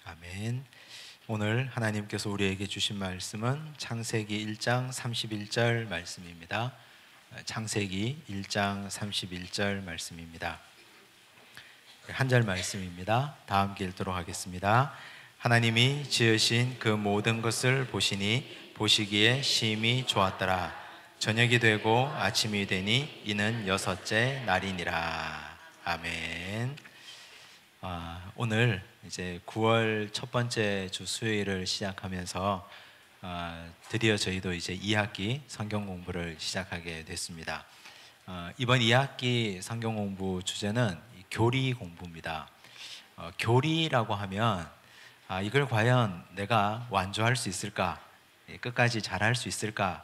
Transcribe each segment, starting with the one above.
아멘. 오늘 하나님께서 우리에게 주신 말씀은 창세기 1장 31절 말씀입니다. 창세기 1장 31절 말씀입니다. 한 절 말씀입니다. 다 함께 읽도록 하겠습니다. 하나님이 지으신 그 모든 것을 보시니 보시기에 심히 좋았더라. 저녁이 되고 아침이 되니 이는 여섯째 날이니라. 아멘. 오늘 이제 9월 첫 번째 주 수요일을 시작하면서 드디어 저희도 이제 2학기 성경 공부를 시작하게 됐습니다. 이번 2학기 성경 공부 주제는 교리 공부입니다. 교리라고 하면 이걸 과연 내가 완주할 수 있을까? 끝까지 잘할 수 있을까?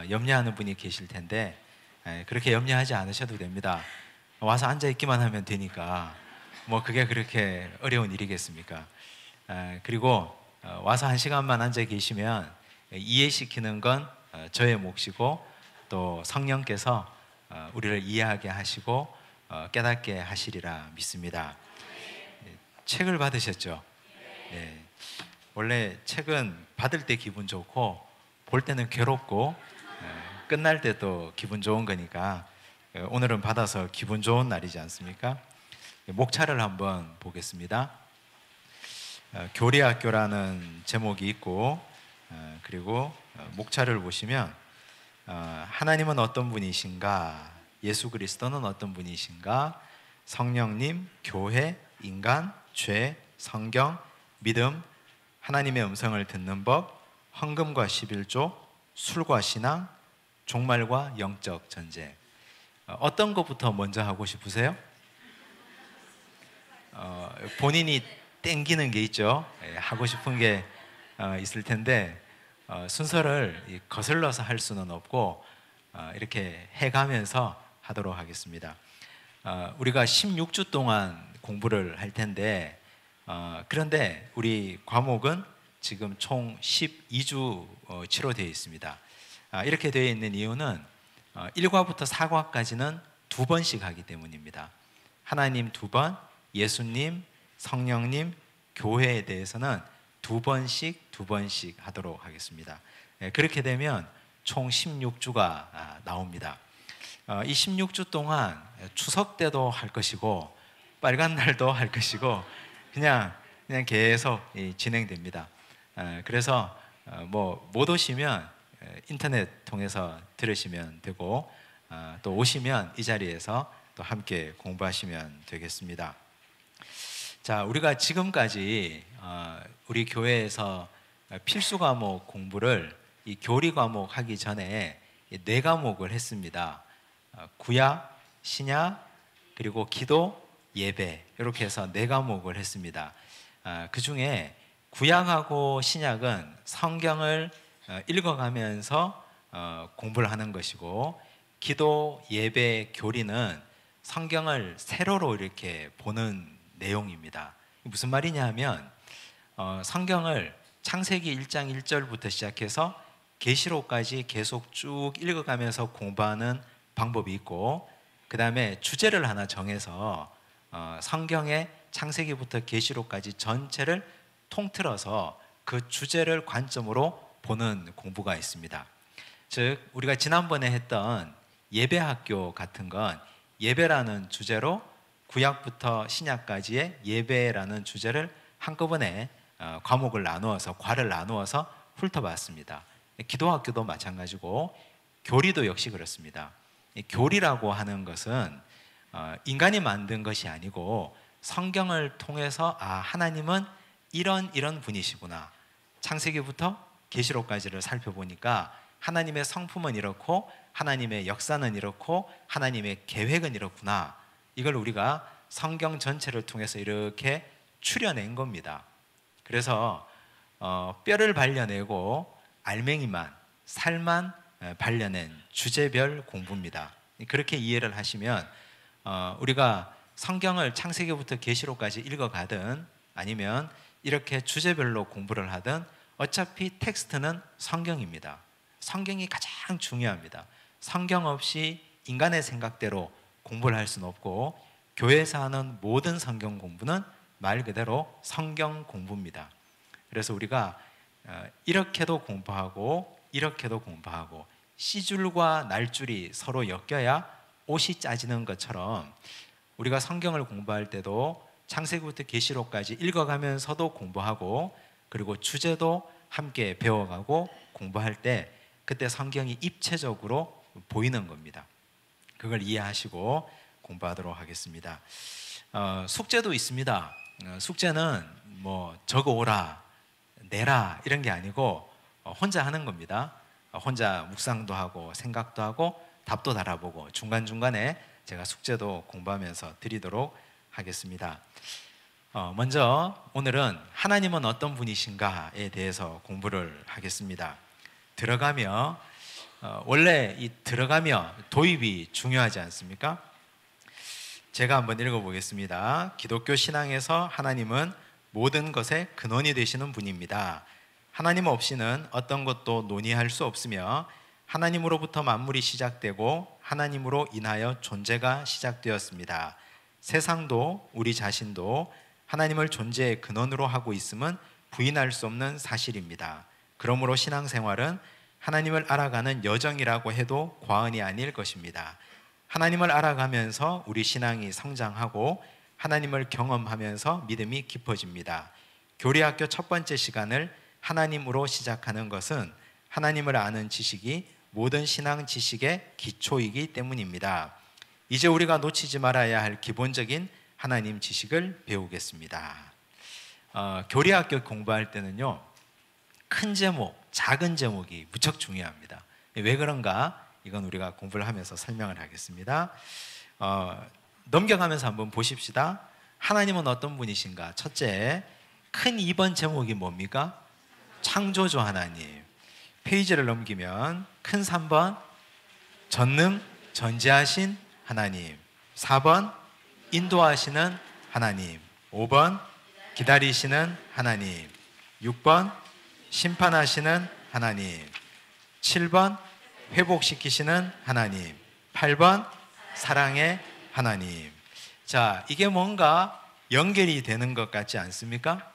염려하는 분이 계실 텐데 그렇게 염려하지 않으셔도 됩니다. 와서 앉아있기만 하면 되니까 뭐 그게 그렇게 어려운 일이겠습니까? 그리고 와서 한 시간만 앉아 계시면 이해시키는 건 저의 몫이고 또 성령께서 우리를 이해하게 하시고 깨닫게 하시리라 믿습니다. 책을 받으셨죠? 네. 원래 책은 받을 때 기분 좋고 볼 때는 괴롭고 끝날 때도 기분 좋은 거니까 오늘은 받아서 기분 좋은 날이지 않습니까? 목차를 한번 보겠습니다. 교리학교라는 제목이 있고 그리고 목차를 보시면 하나님은 어떤 분이신가, 예수 그리스도는 어떤 분이신가, 성령님, 교회, 인간, 죄, 성경, 믿음, 하나님의 음성을 듣는 법, 헌금과 11조, 술과 신앙, 종말과 영적 전쟁. 어떤 것부터 먼저 하고 싶으세요? 본인이 땡기는 게 있죠. 하고 싶은 게 있을 텐데 순서를 거슬러서 할 수는 없고 이렇게 해가면서 하도록 하겠습니다. 우리가 16주 동안 공부를 할 텐데 그런데 우리 과목은 지금 총 12주 치료되어 있습니다. 이렇게 되어 있는 이유는 1과부터 4과까지는 2번씩 하기 때문입니다. 하나님 2번, 예수님, 성령님, 교회에 대해서는 2번씩 하도록 하겠습니다. 그렇게 되면 총 16주가 나옵니다. 이 16주 동안 추석 때도 할 것이고 빨간 날도 할 것이고 그냥 계속 진행됩니다. 그래서 뭐 못 오시면 인터넷 통해서 들으시면 되고 또 오시면 이 자리에서 또 함께 공부하시면 되겠습니다. 자, 우리가 지금까지 우리 교회에서 필수 과목 공부를 이 교리 과목 하기 전에 4과목을 했습니다. 구약, 신약, 그리고 기도, 예배 이렇게 해서 4과목을 했습니다. 그 중에 구약하고 신약은 성경을 읽어가면서 공부를 하는 것이고 기도, 예배, 교리는 성경을 세로로 이렇게 보는 내용입니다. 무슨 말이냐 하면 성경을 창세기 1장 1절부터 시작해서 계시록까지 계속 쭉 읽어가면서 공부하는 방법이 있고 그 다음에 주제를 하나 정해서 성경의 창세기부터 계시록까지 전체를 통틀어서 그 주제를 관점으로 보는 공부가 있습니다. 즉 우리가 지난번에 했던 예배학교 같은 건 예배라는 주제로 구약부터 신약까지의 예배라는 주제를 한꺼번에 과목을 나누어서 과를 나누어서 훑어봤습니다. 기도학교도 마찬가지고 교리도 역시 그렇습니다. 교리라고 하는 것은 인간이 만든 것이 아니고 성경을 통해서 하나님은 이런 분이시구나. 창세기부터 계시록까지를 살펴보니까 하나님의 성품은 이렇고 하나님의 역사는 이렇고 하나님의 계획은 이렇구나. 이걸 우리가 성경 전체를 통해서 이렇게 추려낸 겁니다. 그래서 뼈를 발려내고 알맹이만, 살만 발려낸 주제별 공부입니다. 그렇게 이해를 하시면 우리가 성경을 창세기부터 계시록까지 읽어가든 아니면 이렇게 주제별로 공부를 하든 어차피 텍스트는 성경입니다. 성경이 가장 중요합니다. 성경 없이 인간의 생각대로 공부를 할 수는 없고 교회에서 하는 모든 성경 공부는 말 그대로 성경 공부입니다. 그래서 우리가 이렇게도 공부하고 이렇게도 공부하고 씨줄과 날줄이 서로 엮여야 옷이 짜지는 것처럼 우리가 성경을 공부할 때도 창세기부터 계시록까지 읽어가면서도 공부하고 그리고 주제도 함께 배워가고 공부할 때 그때 성경이 입체적으로 보이는 겁니다. 그걸 이해하시고 공부하도록 하겠습니다. 숙제도 있습니다. 숙제는 뭐 적어오라, 내라 이런 게 아니고 혼자 하는 겁니다. 혼자 묵상도 하고 생각도 하고 답도 달아보고 중간중간에 제가 숙제도 공부하면서 드리도록 하겠습니다. 먼저 오늘은 하나님은 어떤 분이신가에 대해서 공부를 하겠습니다. 들어가며 원래 이 들어가며 도입이 중요하지 않습니까? 제가 한번 읽어보겠습니다. 기독교 신앙에서 하나님은 모든 것의 근원이 되시는 분입니다. 하나님 없이는 어떤 것도 논의할 수 없으며 하나님으로부터 만물이 시작되고 하나님으로 인하여 존재가 시작되었습니다. 세상도 우리 자신도 하나님을 존재의 근원으로 하고 있음은 부인할 수 없는 사실입니다. 그러므로 신앙생활은 하나님을 알아가는 여정이라고 해도 과언이 아닐 것입니다. 하나님을 알아가면서 우리 신앙이 성장하고 하나님을 경험하면서 믿음이 깊어집니다. 교리학교 첫 번째 시간을 하나님으로 시작하는 것은 하나님을 아는 지식이 모든 신앙 지식의 기초이기 때문입니다. 이제 우리가 놓치지 말아야 할 기본적인 하나님 지식을 배우겠습니다. 교리학교 공부할 때는요, 큰 제목, 작은 제목이 무척 중요합니다. 왜 그런가? 이건 우리가 공부를 하면서 설명을 하겠습니다. 넘겨가면서 한번 보십시다. 하나님은 어떤 분이신가? 첫째, 큰 2번 제목이 뭡니까? 창조주 하나님. 페이지를 넘기면 큰 3번, 전능, 전지하신 하나님. 4번, 인도하시는 하나님. 5번, 기다리시는 하나님. 6번, 심판하시는 하나님. 7번, 회복시키시는 하나님. 8번, 사랑의 하나님. 자, 이게 뭔가 연결이 되는 것 같지 않습니까?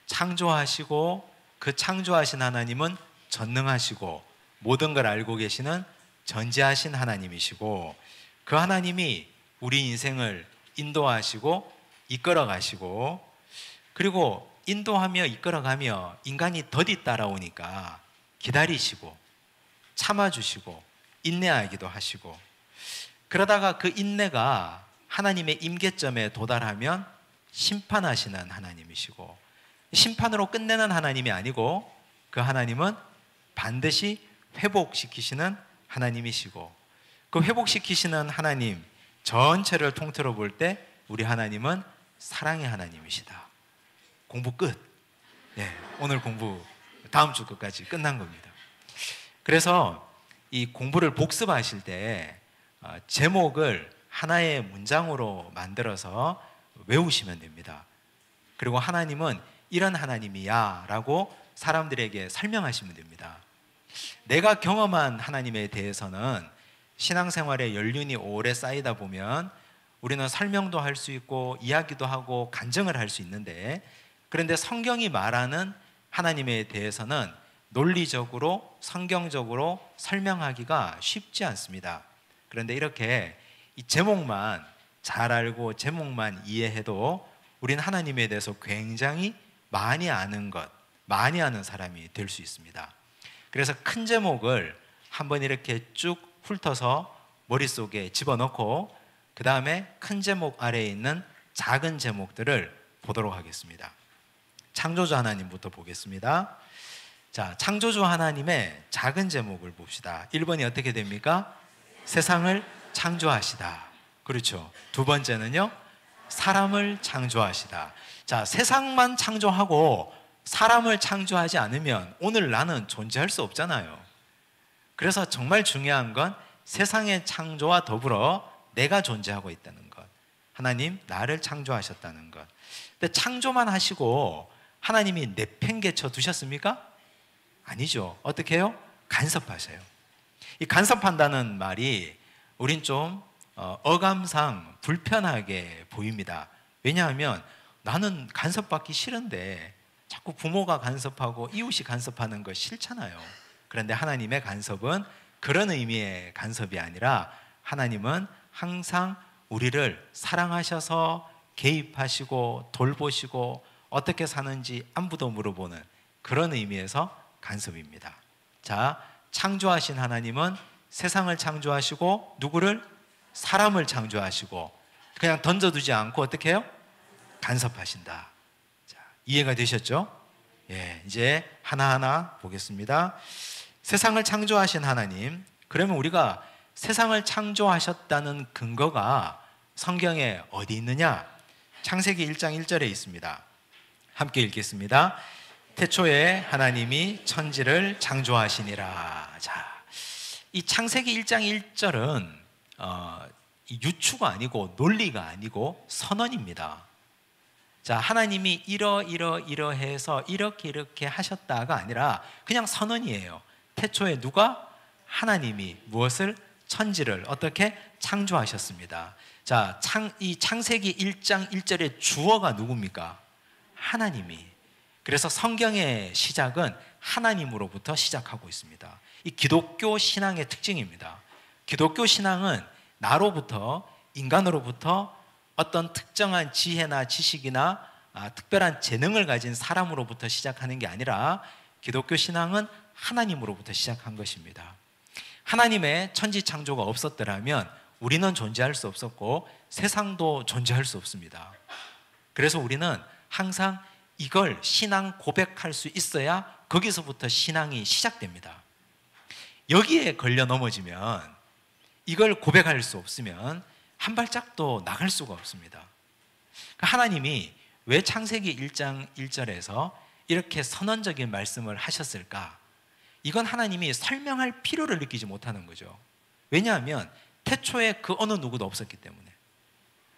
창조하시고 그 창조하신 하나님은 전능하시고 모든 걸 알고 계시는 전지하신 하나님이시고 그 하나님이 우리 인생을 인도하시고 이끌어 가시고 그리고 인도하며 이끌어가며 인간이 더디 따라오니까 기다리시고 참아주시고 인내하기도 하시고 그러다가 그 인내가 하나님의 임계점에 도달하면 심판하시는 하나님이시고 심판으로 끝내는 하나님이 아니고 그 하나님은 반드시 회복시키시는 하나님이시고 그 회복시키시는 하나님 전체를 통틀어 볼 때 우리 하나님은 사랑의 하나님이시다. 공부 끝. 네, 오늘 공부 다음 주 끝까지 끝난 겁니다. 그래서 이 공부를 복습하실 때 제목을 하나의 문장으로 만들어서 외우시면 됩니다. 그리고 하나님은 이런 하나님이야 라고 사람들에게 설명하시면 됩니다. 내가 경험한 하나님에 대해서는 신앙생활에 연륜이 오래 쌓이다 보면 우리는 설명도 할 수 있고 이야기도 하고 간증을 할 수 있는데 그런데 성경이 말하는 하나님에 대해서는 논리적으로 성경적으로 설명하기가 쉽지 않습니다. 그런데 이렇게 이 제목만 잘 알고 제목만 이해해도 우리는 하나님에 대해서 굉장히 많이 아는 것, 많이 아는 사람이 될 수 있습니다. 그래서 큰 제목을 한번 이렇게 쭉 훑어서 머릿속에 집어넣고 그 다음에 큰 제목 아래에 있는 작은 제목들을 보도록 하겠습니다. 창조주 하나님부터 보겠습니다. 자, 창조주 하나님의 작은 제목을 봅시다. 1번이 어떻게 됩니까? 세상을 창조하시다. 그렇죠. 두 번째는요, 사람을 창조하시다. 자, 세상만 창조하고 사람을 창조하지 않으면 오늘 나는 존재할 수 없잖아요. 그래서 정말 중요한 건 세상의 창조와 더불어 내가 존재하고 있다는 것. 하나님, 나를 창조하셨다는 것. 근데 창조만 하시고 하나님이 내팽개쳐 두셨습니까? 아니죠. 어떻게 해요? 간섭하세요. 이 간섭한다는 말이 우린 좀 어감상 불편하게 보입니다. 왜냐하면 나는 간섭받기 싫은데 자꾸 부모가 간섭하고 이웃이 간섭하는 거 싫잖아요. 그런데 하나님의 간섭은 그런 의미의 간섭이 아니라 하나님은 항상 우리를 사랑하셔서 개입하시고 돌보시고 어떻게 사는지 안부도 물어보는 그런 의미에서 간섭입니다. 자, 창조하신 하나님은 세상을 창조하시고 누구를? 사람을 창조하시고 그냥 던져두지 않고 어떻게 해요? 간섭하신다. 자, 이해가 되셨죠? 예, 이제 하나하나 보겠습니다. 세상을 창조하신 하나님, 그러면 우리가 세상을 창조하셨다는 근거가 성경에 어디 있느냐? 창세기 1장 1절에 있습니다. 함께 읽겠습니다. 태초에 하나님이 천지를 창조하시니라. 자, 이 창세기 1장 1절은 유추가 아니고 논리가 아니고 선언입니다. 자, 하나님이 이러해서 이렇게 하셨다가 아니라 그냥 선언이에요. 태초에 누가? 하나님이 무엇을? 천지를 어떻게? 창조하셨습니다. 자, 이 창세기 1장 1절의 주어가 누굽니까? 하나님이. 그래서 성경의 시작은 하나님으로부터 시작하고 있습니다. 이 기독교 신앙의 특징입니다. 기독교 신앙은 나로부터, 인간으로부터 어떤 특정한 지혜나 지식이나 특별한 재능을 가진 사람으로부터 시작하는 게 아니라 기독교 신앙은 하나님으로부터 시작한 것입니다. 하나님의 천지 창조가 없었더라면 우리는 존재할 수 없었고 세상도 존재할 수 없습니다. 그래서 우리는 항상 이걸 신앙 고백할 수 있어야 거기서부터 신앙이 시작됩니다. 여기에 걸려 넘어지면, 이걸 고백할 수 없으면 한 발짝도 나갈 수가 없습니다. 하나님이 왜 창세기 1장 1절에서 이렇게 선언적인 말씀을 하셨을까? 이건 하나님이 설명할 필요를 느끼지 못하는 거죠. 왜냐하면 태초에 그 어느 누구도 없었기 때문에,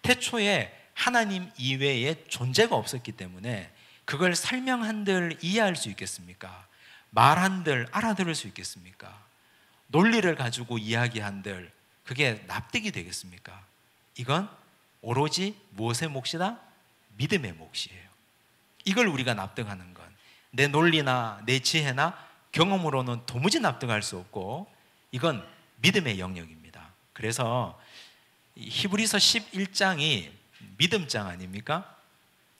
태초에 하나님 이외에 존재가 없었기 때문에 그걸 설명한들 이해할 수 있겠습니까? 말한들 알아들을 수 있겠습니까? 논리를 가지고 이야기한들 그게 납득이 되겠습니까? 이건 오로지 무엇의 몫이다? 믿음의 몫이에요. 이걸 우리가 납득하는 건 내 논리나 내 지혜나 경험으로는 도무지 납득할 수 없고 이건 믿음의 영역입니다. 그래서 히브리서 11장이 믿음장 아닙니까?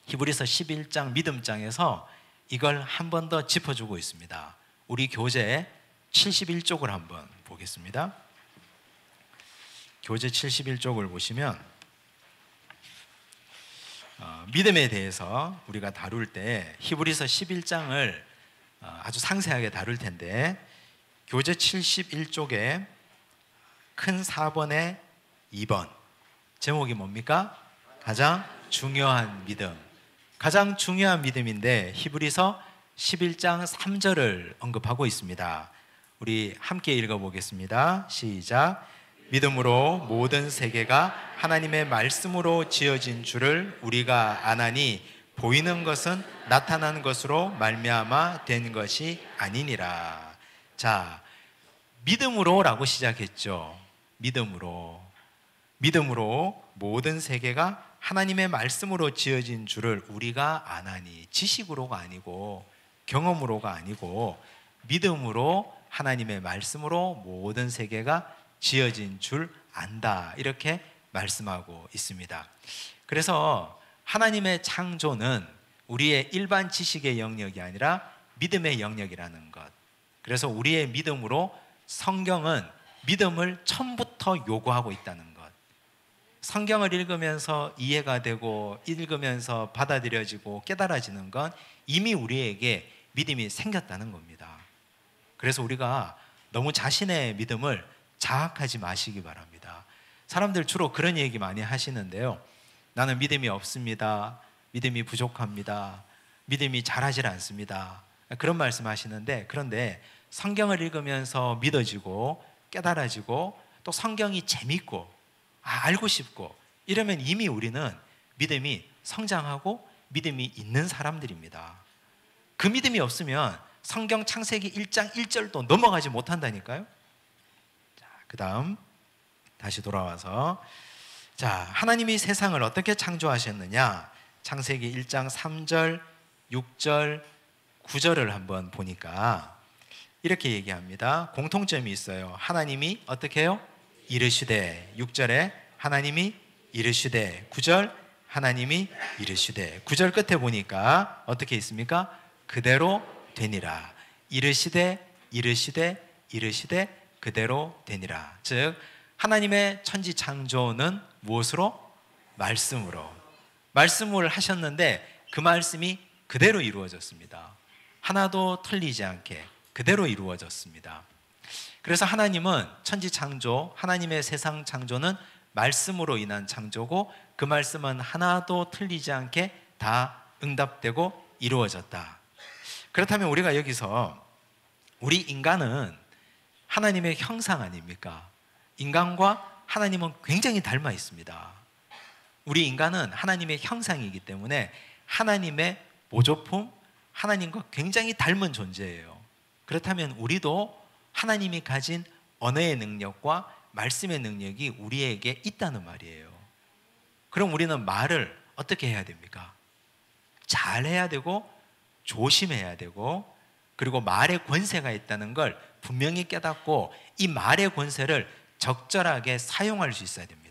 히브리서 11장 믿음장에서 이걸 한 번 더 짚어주고 있습니다. 우리 교재 71쪽을 한번 보겠습니다. 교재 71쪽을 보시면 믿음에 대해서 우리가 다룰 때 히브리서 11장을 아주 상세하게 다룰 텐데 교재 71쪽에 큰 4번에 2번 제목이 뭡니까? 가장 중요한 믿음. 가장 중요한 믿음인데 히브리서 11장 3절을 언급하고 있습니다. 우리 함께 읽어보겠습니다. 시작. 믿음으로 모든 세계가 하나님의 말씀으로 지어진 줄을 우리가 아나니 보이는 것은 나타난 것으로 말미암아 된 것이 아니니라. 자, 믿음으로라고 시작했죠. 믿음으로 모든 세계가 하나님의 말씀으로 지어진 줄을 우리가 아나니, 지식으로가 아니고 경험으로가 아니고 믿음으로 하나님의 말씀으로 모든 세계가 지어진 줄 안다, 이렇게 말씀하고 있습니다. 그래서 하나님의 창조는 우리의 일반 지식의 영역이 아니라 믿음의 영역이라는 것. 그래서 우리의 믿음으로 성경은 믿음을 처음부터 요구하고 있다는 것. 성경을 읽으면서 이해가 되고 읽으면서 받아들여지고 깨달아지는 건 이미 우리에게 믿음이 생겼다는 겁니다. 그래서 우리가 너무 자신의 믿음을 자학하지 마시기 바랍니다. 사람들 주로 그런 얘기 많이 하시는데요. 나는 믿음이 없습니다. 믿음이 부족합니다. 믿음이 잘하질 않습니다. 그런 말씀 하시는데, 그런데 성경을 읽으면서 믿어지고 깨달아지고 또 성경이 재밌고 알고 싶고 이러면 이미 우리는 믿음이 성장하고 믿음이 있는 사람들입니다. 그 믿음이 없으면 성경 창세기 1장 1절도 넘어가지 못한다니까요. 자, 그 다음 다시 돌아와서, 자, 하나님이 세상을 어떻게 창조하셨느냐? 창세기 1장 3절, 6절, 9절을 한번 보니까 이렇게 얘기합니다. 공통점이 있어요. 하나님이 어떻게 해요? 이르시되. 6절에 하나님이 이르시되. 9절 하나님이 이르시되. 9절 끝에 보니까 어떻게 있습니까? 그대로 되니라. 이르시되 이르시되 이르시되 그대로 되니라. 즉 하나님의 천지 창조는 무엇으로? 말씀으로. 말씀을 하셨는데 그 말씀이 그대로 이루어졌습니다. 하나도 틀리지 않게 그대로 이루어졌습니다. 그래서 하나님은 천지 창조, 하나님의 세상 창조는 말씀으로 인한 창조고 그 말씀은 하나도 틀리지 않게 다 응답되고 이루어졌다. 그렇다면 우리가 여기서 우리 인간은 하나님의 형상 아닙니까? 인간과 하나님은 굉장히 닮아 있습니다. 우리 인간은 하나님의 형상이기 때문에 하나님의 모조품, 하나님과 굉장히 닮은 존재예요. 그렇다면 우리도 하나님이 가진 언어의 능력과 말씀의 능력이 우리에게 있다는 말이에요. 그럼 우리는 말을 어떻게 해야 됩니까? 잘 해야 되고 조심해야 되고 그리고 말의 권세가 있다는 걸 분명히 깨닫고 이 말의 권세를 적절하게 사용할 수 있어야 됩니다.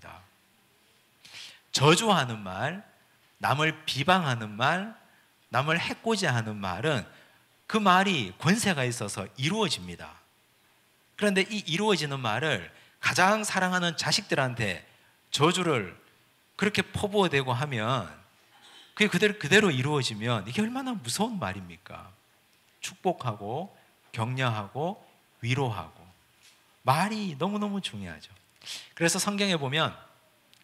저주하는 말, 남을 비방하는 말, 남을 해코지하는 하는 말은 그 말이 권세가 있어서 이루어집니다. 그런데 이 이루어지는 말을 가장 사랑하는 자식들한테 저주를 그렇게 퍼부어대고 하면 그게 그대로 이루어지면 이게 얼마나 무서운 말입니까? 축복하고 격려하고 위로하고 말이 너무너무 중요하죠. 그래서 성경에 보면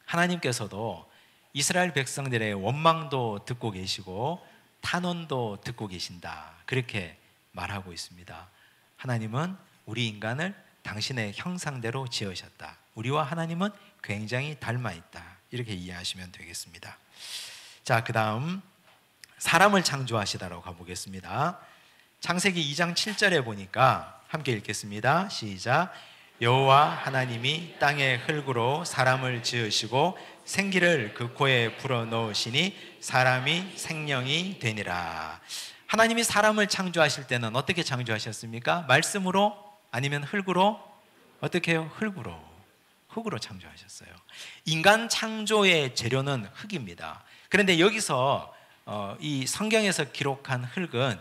하나님께서도 이스라엘 백성들의 원망도 듣고 계시고 탄원도 듣고 계신다, 그렇게 말하고 있습니다. 하나님은 우리 인간을 당신의 형상대로 지으셨다. 우리와 하나님은 굉장히 닮아 있다, 이렇게 이해하시면 되겠습니다. 자, 그 다음 사람을 창조하시다로 가보겠습니다. 창세기 2장 7절에 보니까 함께 읽겠습니다. 시작. 여호와 하나님이 땅의 흙으로 사람을 지으시고 생기를 그 코에 불어넣으시니 사람이 생명이 되니라. 하나님이 사람을 창조하실 때는 어떻게 창조하셨습니까? 말씀으로 아니면 흙으로? 어떻게 해요? 흙으로 창조하셨어요. 인간 창조의 재료는 흙입니다. 그런데 여기서 이 성경에서 기록한 흙은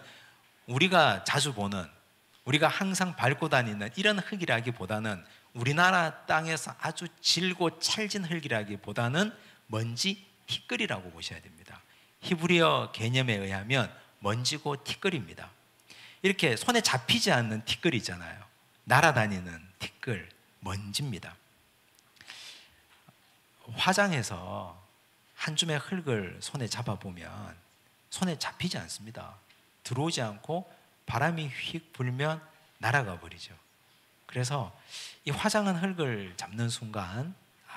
우리가 자주 보는, 우리가 항상 밟고 다니는 이런 흙이라기보다는 우리나라 땅에서 아주 질고 찰진 흙이라기보다는 먼지 티끌이라고 보셔야 됩니다. 히브리어 개념에 의하면 먼지고 티끌입니다. 이렇게 손에 잡히지 않는 티끌 있잖아요. 날아다니는 티끌, 먼지입니다. 화장해서 한 줌의 흙을 손에 잡아보면 손에 잡히지 않습니다. 들어오지 않고 바람이 휙 불면 날아가 버리죠. 그래서 이 화장한 흙을 잡는 순간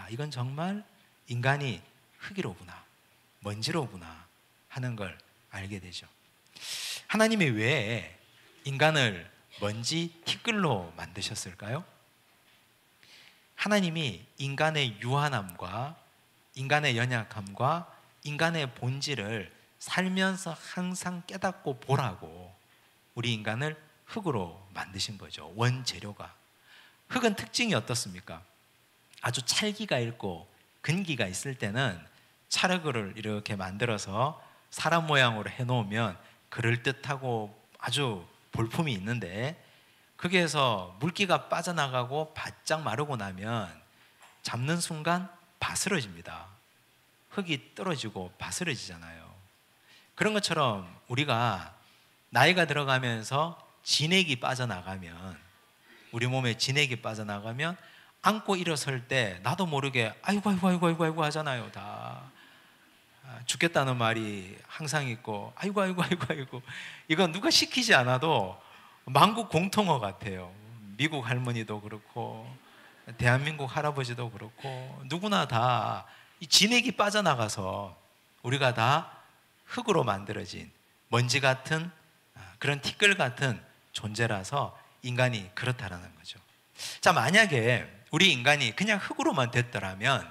이건 정말 인간이 흙이로구나, 먼지로구나 하는 걸 알게 되죠. 하나님이 왜 인간을 먼지 티끌로 만드셨을까요? 하나님이 인간의 유한함과 인간의 연약함과 인간의 본질을 살면서 항상 깨닫고 보라고 우리 인간을 흙으로 만드신 거죠. 원재료가. 흙은 특징이 어떻습니까? 아주 찰기가 있고 근기가 있을 때는 찰흙을 이렇게 만들어서 사람 모양으로 해놓으면 그럴듯하고 아주 볼품이 있는데 거기에서 물기가 빠져나가고 바짝 마르고 나면 잡는 순간 바스러집니다. 흙이 떨어지고 바스러지잖아요. 그런 것처럼 우리가 나이가 들어가면서 진액이 빠져나가면, 우리 몸에 진액이 빠져나가면 안고 일어설 때 나도 모르게 아이고 하잖아요. 다 죽겠다는 말이 항상 있고 아이고 이건 누가 시키지 않아도 만국 공통어 같아요. 미국 할머니도 그렇고 대한민국 할아버지도 그렇고 누구나 다 이 진액이 빠져나가서 우리가 다 흙으로 만들어진 먼지 같은 그런 티끌 같은 존재라서 인간이 그렇다라는 거죠. 자, 만약에 우리 인간이 그냥 흙으로만 됐더라면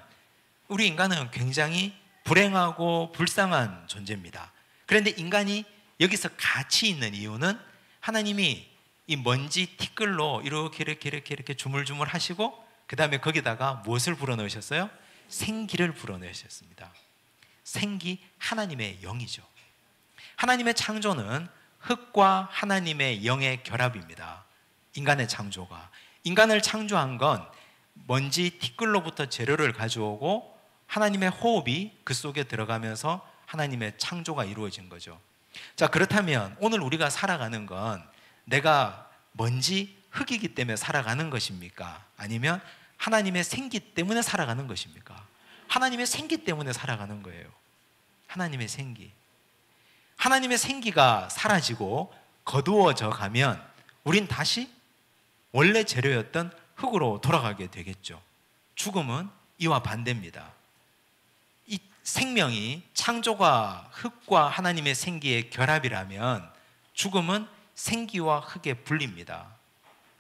우리 인간은 굉장히 불행하고 불쌍한 존재입니다. 그런데 인간이 여기서 같이 있는 이유는 하나님이 이 먼지 티끌로 이렇게 주물주물 하시고 그 다음에 거기다가 무엇을 불어넣으셨어요? 생기를 불어넣으셨습니다. 생기, 하나님의 영이죠. 하나님의 창조는 흙과 하나님의 영의 결합입니다. 인간의 창조가. 인간을 창조한 건 먼지 티끌로부터 재료를 가져오고 하나님의 호흡이 그 속에 들어가면서 하나님의 창조가 이루어진 거죠. 자, 그렇다면 오늘 우리가 살아가는 건 내가 먼지 흙이기 때문에 살아가는 것입니까? 아니면 하나님의 생기 때문에 살아가는 것입니까? 하나님의 생기 때문에 살아가는 거예요. 하나님의 생기. 하나님의 생기가 사라지고 거두어져 가면 우린 다시 원래 재료였던 흙으로 돌아가게 되겠죠. 죽음은 이와 반대입니다. 이 생명이 창조가 흙과 하나님의 생기의 결합이라면 죽음은 생기와 흙의 분리입니다.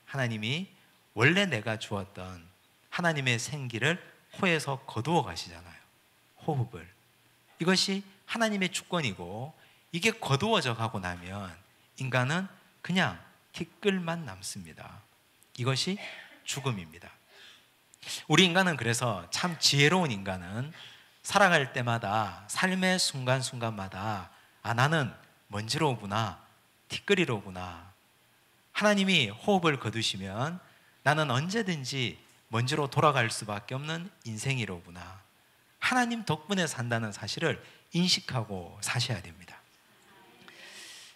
하나님이 원래 내가 주었던 하나님의 생기를 코에서 거두어 가시잖아요. 호흡을. 이것이 하나님의 주권이고 이게 거두어져 가고 나면 인간은 그냥 티끌만 남습니다. 이것이 죽음입니다. 우리 인간은 그래서 참 지혜로운 인간은 살아갈 때마다 삶의 순간순간마다 나는 먼지로구나, 티끌이로구나. 하나님이 호흡을 거두시면 나는 언제든지 먼지로 돌아갈 수밖에 없는 인생이로구나. 하나님 덕분에 산다는 사실을 인식하고 사셔야 됩니다.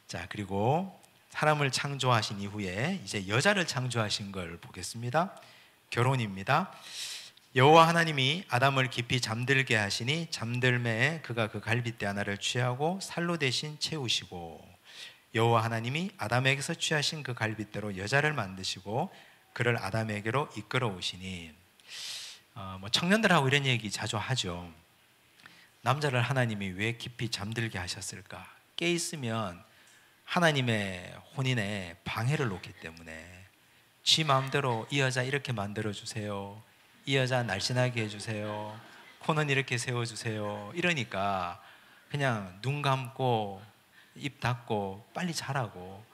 자, 그리고 사람을 창조하신 이후에 이제 여자를 창조하신 걸 보겠습니다. 결혼입니다. 여호와 하나님이 아담을 깊이 잠들게 하시니 잠들매에 그가 그 갈빗대 하나를 취하고 살로 대신 채우시고 여호와 하나님이 아담에게서 취하신 그 갈빗대로 여자를 만드시고 그를 아담에게로 이끌어 오시니 청년들하고 이런 얘기 자주 하죠. 남자를 하나님이 왜 깊이 잠들게 하셨을까? 깨 있으면 하나님의 혼인에 방해를 놓기 때문에 지 마음대로 이 여자 이렇게 만들어주세요, 이 여자 날씬하게 해주세요, 코는 이렇게 세워주세요 이러니까 그냥 눈 감고 입 닫고 빨리 자라고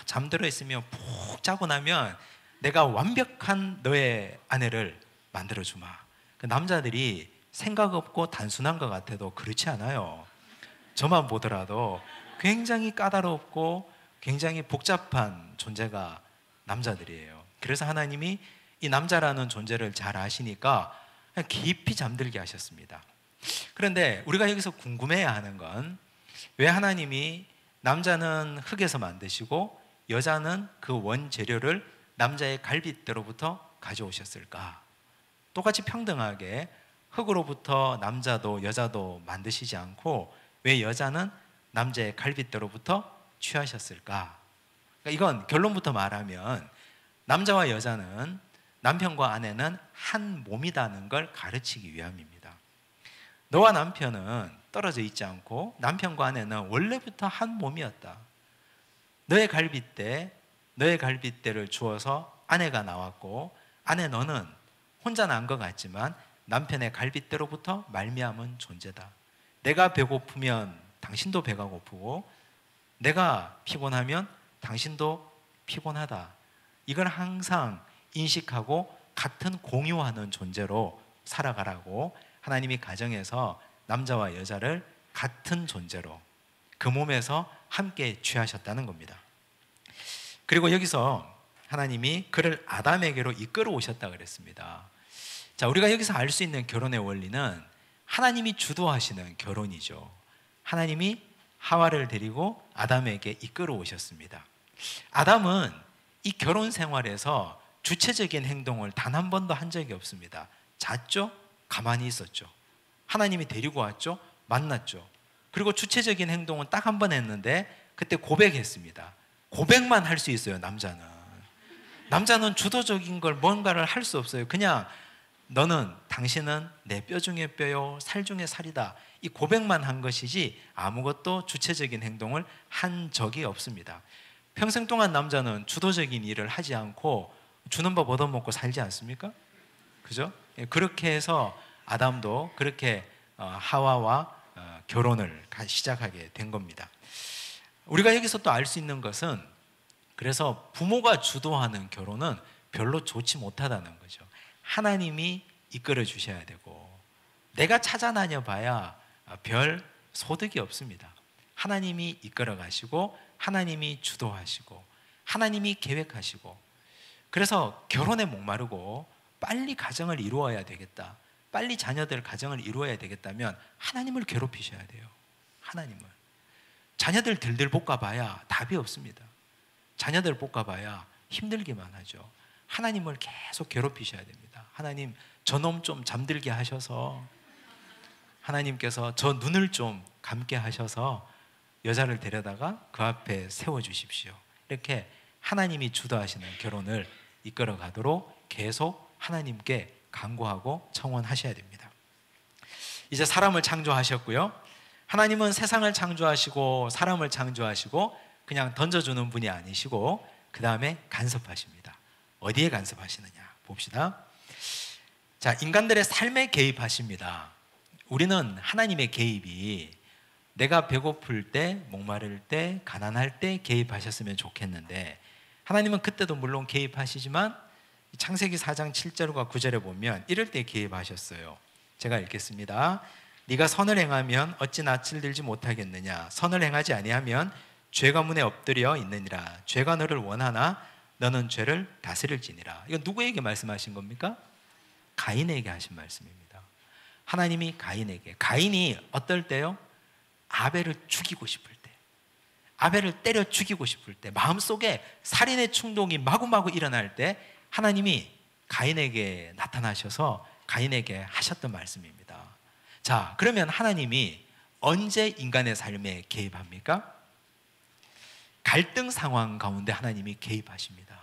잠들어 있으면 푹 자고 나면 내가 완벽한 너의 아내를 만들어주마. 그 남자들이 생각 없고 단순한 것 같아도 그렇지 않아요. 저만 보더라도 굉장히 까다롭고 굉장히 복잡한 존재가 남자들이에요. 그래서 하나님이 이 남자라는 존재를 잘 아시니까 깊이 잠들게 하셨습니다. 그런데 우리가 여기서 궁금해야 하는 건 왜 하나님이 남자는 흙에서 만드시고 여자는 그 원재료를 남자의 갈빗대로부터 가져오셨을까? 똑같이 평등하게 흙으로부터 남자도 여자도 만드시지 않고 왜 여자는 남자의 갈빗대로부터 취하셨을까? 그러니까 이건 결론부터 말하면 남자와 여자는 남편과 아내는 한 몸이라는 걸 가르치기 위함입니다. 너와 남편은 떨어져 있지 않고 남편과 아내는 원래부터 한 몸이었다. 너의 갈빗대를 주어서 아내가 나왔고 아내 너는 혼자 난 것 같지만 남편의 갈빗대로부터 말미암은 존재다. 내가 배고프면 당신도 배가 고프고 내가 피곤하면 당신도 피곤하다. 이걸 항상 인식하고 같은 공유하는 존재로 살아가라고 하나님이 가정에서 남자와 여자를 같은 존재로 그 몸에서 함께 취하셨다는 겁니다. 그리고 여기서 하나님이 그를 아담에게로 이끌어 오셨다 그랬습니다. 자, 우리가 여기서 알 수 있는 결혼의 원리는 하나님이 주도하시는 결혼이죠. 하나님이 하와를 데리고 아담에게 이끌어 오셨습니다. 아담은 이 결혼 생활에서 주체적인 행동을 단 한 번도 한 적이 없습니다. 잤죠? 가만히 있었죠. 하나님이 데리고 왔죠? 만났죠. 그리고 주체적인 행동은 딱 한 번 했는데 그때 고백했습니다. 고백만 할 수 있어요, 남자는. 남자는 주도적인 걸 뭔가를 할 수 없어요. 그냥 당신은 내 뼈 중에 뼈요, 살 중에 살이다. 이 고백만 한 것이지 아무것도 주체적인 행동을 한 적이 없습니다. 평생 동안 남자는 주도적인 일을 하지 않고 주는 법 얻어먹고 살지 않습니까? 그죠? 그렇게 해서 아담도 그렇게 하와와 결혼을 시작하게 된 겁니다. 우리가 여기서 또 알 수 있는 것은, 그래서 부모가 주도하는 결혼은 별로 좋지 못하다는 거죠. 하나님이 이끌어 주셔야 되고, 내가 찾아다녀 봐야 별 소득이 없습니다. 하나님이 이끌어 가시고, 하나님이 주도하시고, 하나님이 계획하시고, 그래서 결혼에 목마르고 빨리 가정을 이루어야 되겠다, 빨리 자녀들 가정을 이루어야 되겠다면 하나님을 괴롭히셔야 돼요. 하나님을. 자녀들 들들 볶아봐야 답이 없습니다. 자녀들 볶아봐야 힘들기만 하죠. 하나님을 계속 괴롭히셔야 됩니다. 하나님, 저놈 좀 잠들게 하셔서, 하나님께서 저 눈을 좀 감게 하셔서 여자를 데려다가 그 앞에 세워주십시오. 이렇게 하나님이 주도하시는 결혼을 이끌어 가도록 계속 하나님께 간구하고 청원하셔야 됩니다. 이제 사람을 창조하셨고요. 하나님은 세상을 창조하시고 사람을 창조하시고 그냥 던져주는 분이 아니시고, 그 다음에 간섭하십니다. 어디에 간섭하시느냐 봅시다. 자, 인간들의 삶에 개입하십니다. 우리는 하나님의 개입이 내가 배고플 때, 목마를 때, 가난할 때 개입하셨으면 좋겠는데, 하나님은 그때도 물론 개입하시지만 창세기 4장 7절과 9절에 보면 이럴 때 개입하셨어요. 제가 읽겠습니다. 네가 선을 행하면 어찌 낯을 들지 못하겠느냐. 선을 행하지 아니하면 죄가 문에 엎드려 있느니라. 죄가 너를 원하나 너는 죄를 다스릴지니라. 이건 누구에게 말씀하신 겁니까? 가인에게 하신 말씀입니다. 하나님이 가인에게, 가인이 어떨 때요? 아벨을 죽이고 싶을 때, 아벨을 때려 죽이고 싶을 때, 마음속에 살인의 충동이 마구마구 일어날 때 하나님이 가인에게 나타나셔서 가인에게 하셨던 말씀입니다. 자, 그러면 하나님이 언제 인간의 삶에 개입합니까? 갈등 상황 가운데 하나님이 개입하십니다.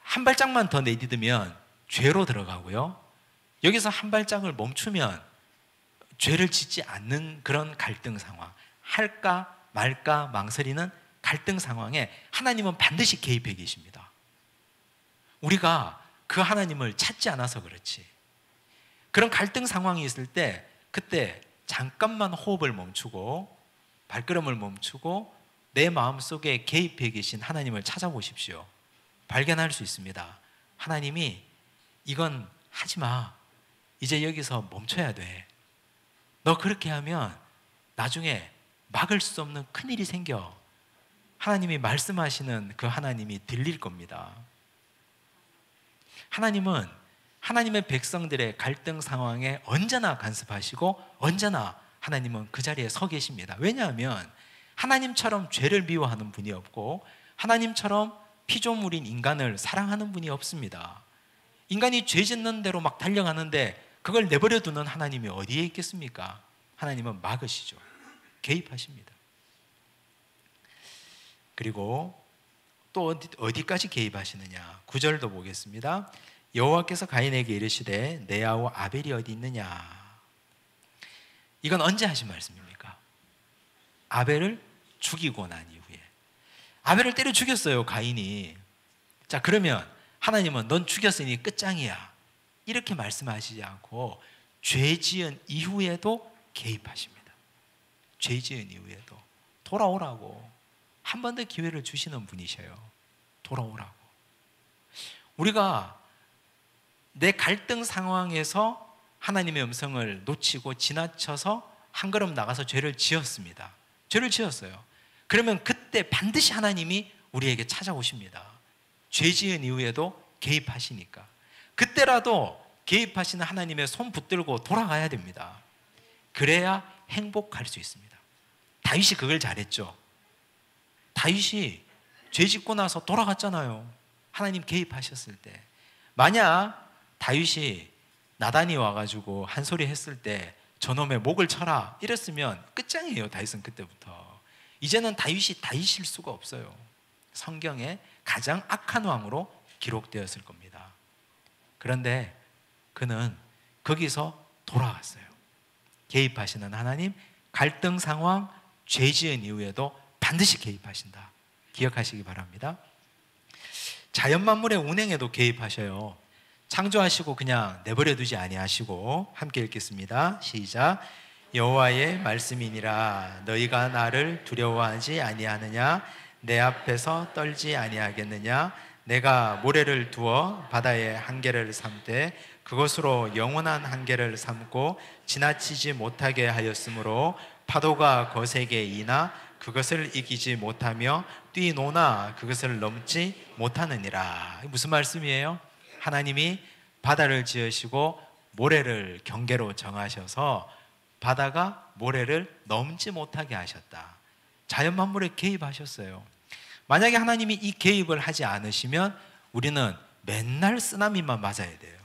한 발짝만 더 내디디면 죄로 들어가고요, 여기서 한 발짝을 멈추면 죄를 짓지 않는 그런 갈등 상황, 할까 말까 망설이는 갈등 상황에 하나님은 반드시 개입해 계십니다. 우리가 그 하나님을 찾지 않아서 그렇지. 그런 갈등 상황이 있을 때 그때 잠깐만 호흡을 멈추고 발걸음을 멈추고 내 마음속에 개입해 계신 하나님을 찾아보십시오. 발견할 수 있습니다. 하나님이 이건 하지 마. 이제 여기서 멈춰야 돼. 너 그렇게 하면 나중에 막을 수 없는 큰일이 생겨. 하나님이 말씀하시는 그 하나님이 들릴 겁니다. 하나님은 하나님의 백성들의 갈등 상황에 언제나 간섭하시고 언제나 하나님은 그 자리에 서 계십니다. 왜냐하면 하나님처럼 죄를 미워하는 분이 없고 하나님처럼 피조물인 인간을 사랑하는 분이 없습니다. 인간이 죄 짓는 대로 막 달려가는데 그걸 내버려 두는 하나님이 어디에 있겠습니까? 하나님은 막으시죠. 개입하십니다. 그리고 또 어디까지 개입하시느냐? 9절도 보겠습니다. 여호와께서 가인에게 이르시되 내 아우 아벨이 어디 있느냐? 이건 언제 하신 말씀입니까? 아벨을 죽이고 난 이후에. 아벨을 때려 죽였어요, 가인이. 자, 그러면 하나님은 넌 죽였으니 끝장이야, 이렇게 말씀하시지 않고 죄 지은 이후에도 개입하십니다. 죄 지은 이후에도 돌아오라고 한 번 더 기회를 주시는 분이셔요. 돌아오라고. 우리가 내 갈등 상황에서 하나님의 음성을 놓치고 지나쳐서 한 걸음 나가서 죄를 지었습니다. 죄를 지었어요. 그러면 그때 반드시 하나님이 우리에게 찾아오십니다. 죄 지은 이후에도 개입하시니까. 그때라도 개입하시는 하나님의 손 붙들고 돌아가야 됩니다. 그래야 행복할 수 있습니다. 다윗이 그걸 잘했죠. 다윗이 죄 짓고 나서 돌아갔잖아요. 하나님 개입하셨을 때. 만약 다윗이 나단이 와가지고 한 소리 했을 때 저놈의 목을 쳐라 이랬으면 끝장이에요. 다윗은 그때부터. 이제는 다윗이 다윗일 수가 없어요. 성경에 가장 악한 왕으로 기록되었을 겁니다. 그런데 그는 거기서 돌아왔어요. 개입하시는 하나님, 갈등 상황, 죄 지은 이후에도 반드시 개입하신다. 기억하시기 바랍니다. 자연 만물의 운행에도 개입하셔요. 창조하시고 그냥 내버려 두지 아니하시고, 함께 읽겠습니다. 시작. 여호와의 말씀이니라. 너희가 나를 두려워하지 아니하느냐? 내 앞에서 떨지 아니하겠느냐? 내가 모래를 두어 바다의 한계를 삼되 그것으로 영원한 한계를 삼고 지나치지 못하게 하였으므로 파도가 거세게 이나 그것을 이기지 못하며 뛰노나 그것을 넘지 못하느니라. 무슨 말씀이에요? 하나님이 바다를 지으시고 모래를 경계로 정하셔서 바다가 모래를 넘지 못하게 하셨다. 자연 만물에 개입하셨어요. 만약에 하나님이 이 개입을 하지 않으시면 우리는 맨날 쓰나미만 맞아야 돼요.